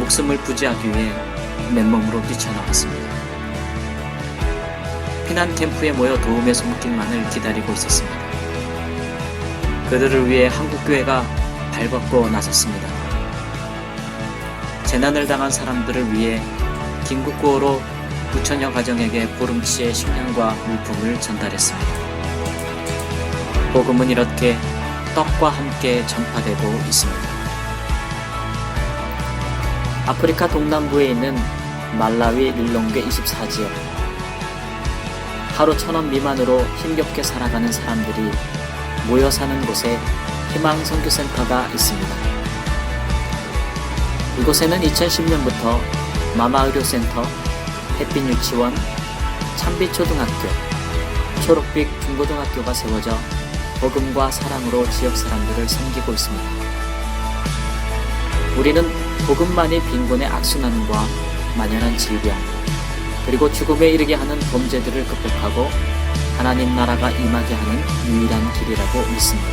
목숨을 부지하기 위해 맨몸으로 뛰쳐나왔습니다. 피난 캠프에 모여 도움의 손길만을 기다리고 있었습니다. 그들을 위해 한국교회가 발벗고 나섰습니다. 재난을 당한 사람들을 위해 긴급구호로 9천여 가정에게 보름치의 식량과 물품을 전달했습니다. 복음은 이렇게 떡과 함께 전파되고 있습니다. 아프리카 동남부에 있는 말라위 릴롱게 24지역. 하루 1,000원 미만으로 힘겹게 살아가는 사람들이 모여 사는 곳에 희망 선교센터가 있습니다. 이곳에는 2010년부터 마마의료센터, 햇빛 유치원, 참빛 초등학교, 초록빛 중고등학교가 세워져 복음과 사랑으로 지역 사람들을 섬기고 있습니다. 우리는 복음만이 빈곤의 악순환과 만연한 질병, 그리고 죽음에 이르게 하는 범죄들을 극복하고 하나님 나라가 임하게 하는 유일한 길이라고 믿습니다.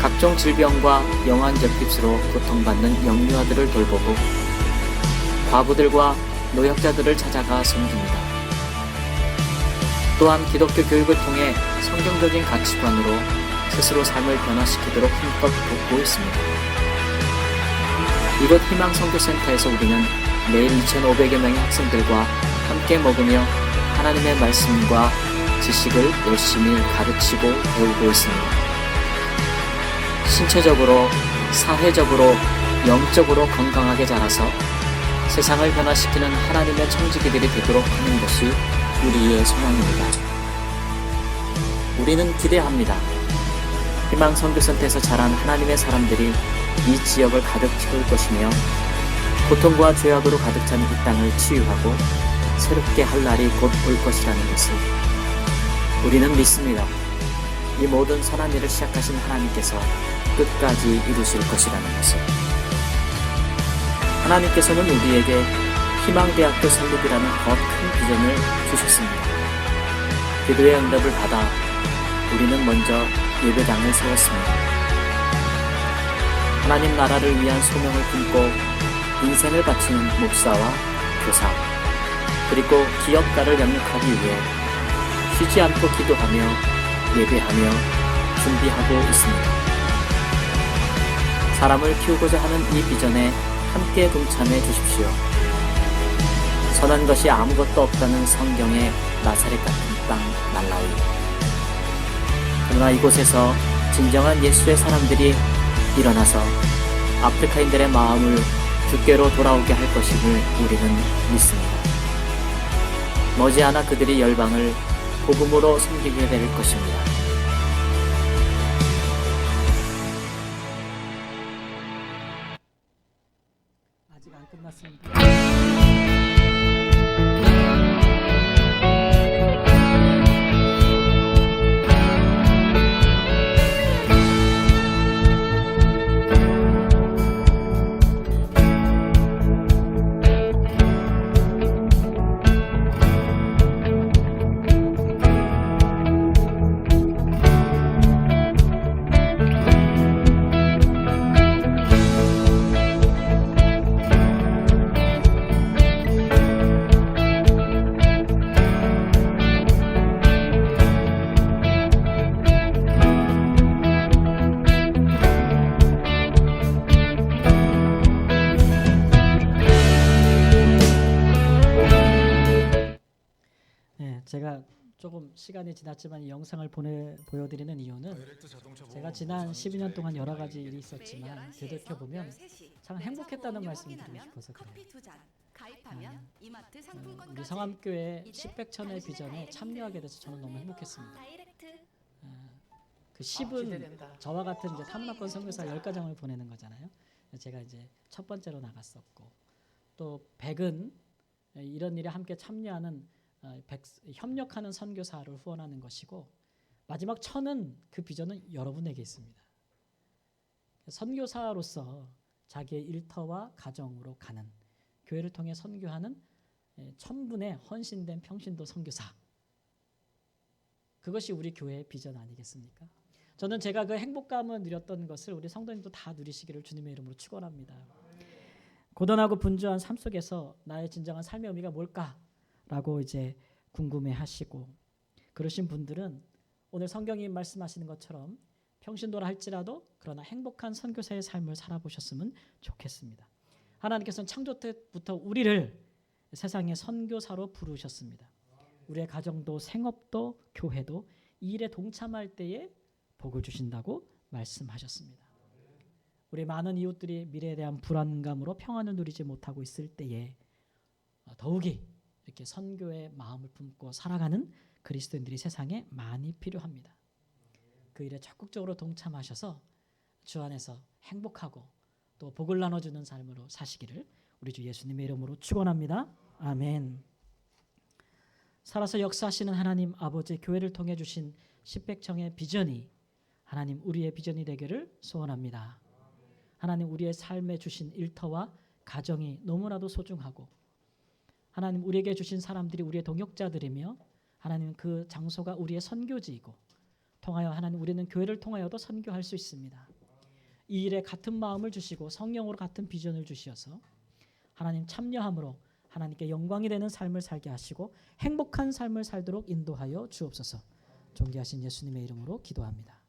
각종 질병과 영한 결핍으로 고통받는 영유아들을 돌보고 과부들과 노약자들을 찾아가 섬깁니다. 또한 기독교 교육을 통해 성경적인 가치관으로 스스로 삶을 변화시키도록 힘껏 돕고 있습니다. 이곳 희망선교센터에서 우리는 매일 2,500여 명의 학생들과 함께 먹으며 하나님의 말씀과 지식을 열심히 가르치고 배우고 있습니다. 신체적으로, 사회적으로, 영적으로 건강하게 자라서 세상을 변화시키는 하나님의 청지기들이 되도록 하는 것이 우리의 소망입니다. 우리는 기대합니다. 희망선교센터에서 자란 하나님의 사람들이 이 지역을 가득 채울 것이며 고통과 죄악으로 가득 찬 이 땅을 치유하고 새롭게 할 날이 곧 올 것이라는 것을 우리는 믿습니다. 이 모든 선한 일을 시작하신 하나님께서 끝까지 이루실 것이라는 것을. 하나님께서는 우리에게 희망대학교 설립이라는 더 큰 비전을 주셨습니다. 기도의 응답을 받아 우리는 먼저 예배당을 세웠습니다. 하나님 나라를 위한 소명을 품고 인생을 바치는 목사와 교사, 그리고 기업가를 양육하기 위해 쉬지 않고 기도하며 예배하며 준비하고 있습니다. 사람을 키우고자 하는 이 비전에 함께 동참해 주십시오. 선한 것이 아무것도 없다는 성경의 나사렛 같은 땅 말라위. 그러나 이곳에서 진정한 예수의 사람들이 일어나서 아프리카인들의 마음을 주께로 돌아오게 할 것임을 우리는 믿습니다. 머지않아 그들이 열방을 복음으로 섬기게 될 것입니다. 아직 안 끝났습니다. 제가 조금 시간이 지났지만 이 영상을 보여드리는 이유는 제가 지난 12년 동안 여러 가지 일이 있었지만 되돌켜보면 참 행복했다는 말씀을 드리고 싶어서 그래요. 우리 성암교회 10백천의 비전에 참여하게 돼서 저는 너무 행복했습니다. 그 10은 저와 같은 이제 탐락권 선교사 10가정을 보내는 거잖아요. 제가 이제 첫 번째로 나갔었고, 또 100은 이런 일에 함께 참여하는 협력하는 선교사를 후원하는 것이고, 마지막 1000은 그 비전은 여러분에게 있습니다. 선교사로서 자기의 일터와 가정으로 가는, 교회를 통해 선교하는 천분의 헌신된 평신도 선교사. 그것이 우리 교회의 비전 아니겠습니까? 저는 제가 그 행복감을 누렸던 것을 우리 성도님도 다 누리시기를 주님의 이름으로 축원합니다. 고단하고 분주한 삶 속에서 나의 진정한 삶의 의미가 뭘까라고 이제 궁금해하시고 그러신 분들은 오늘 성경이 말씀하시는 것처럼 평신도라 할지라도 그러나 행복한 선교사의 삶을 살아보셨으면 좋겠습니다. 하나님께서는 창조 때부터 우리를 세상의 선교사로 부르셨습니다. 우리의 가정도 생업도 교회도 이 일에 동참할 때에 복을 주신다고 말씀하셨습니다. 우리 많은 이웃들이 미래에 대한 불안감으로 평안을 누리지 못하고 있을 때에 더욱이 이렇게 선교의 마음을 품고 살아가는 그리스도인들이 세상에 많이 필요합니다. 그 일에 적극적으로 동참하셔서 주 안에서 행복하고 또 복을 나눠주는 삶으로 사시기를 우리 주 예수님의 이름으로 축원합니다. 아멘. 살아서 역사하시는 하나님 아버지 교회를 통해 주신 십백청의 비전이 하나님 우리의 비전이 되기를 소원합니다. 하나님 우리의 삶에 주신 일터와 가정이 너무나도 소중하고 하나님 우리에게 주신 사람들이 우리의 동역자들이며 하나님 그 장소가 우리의 선교지이고 통하여 하나님 우리는 교회를 통하여도 선교할 수 있습니다. 이 일에 같은 마음을 주시고 성령으로 같은 비전을 주시어서 하나님 참여함으로 하나님께 영광이 되는 삶을 살게 하시고 행복한 삶을 살도록 인도하여 주옵소서. 존귀하신 예수님의 이름으로 기도합니다.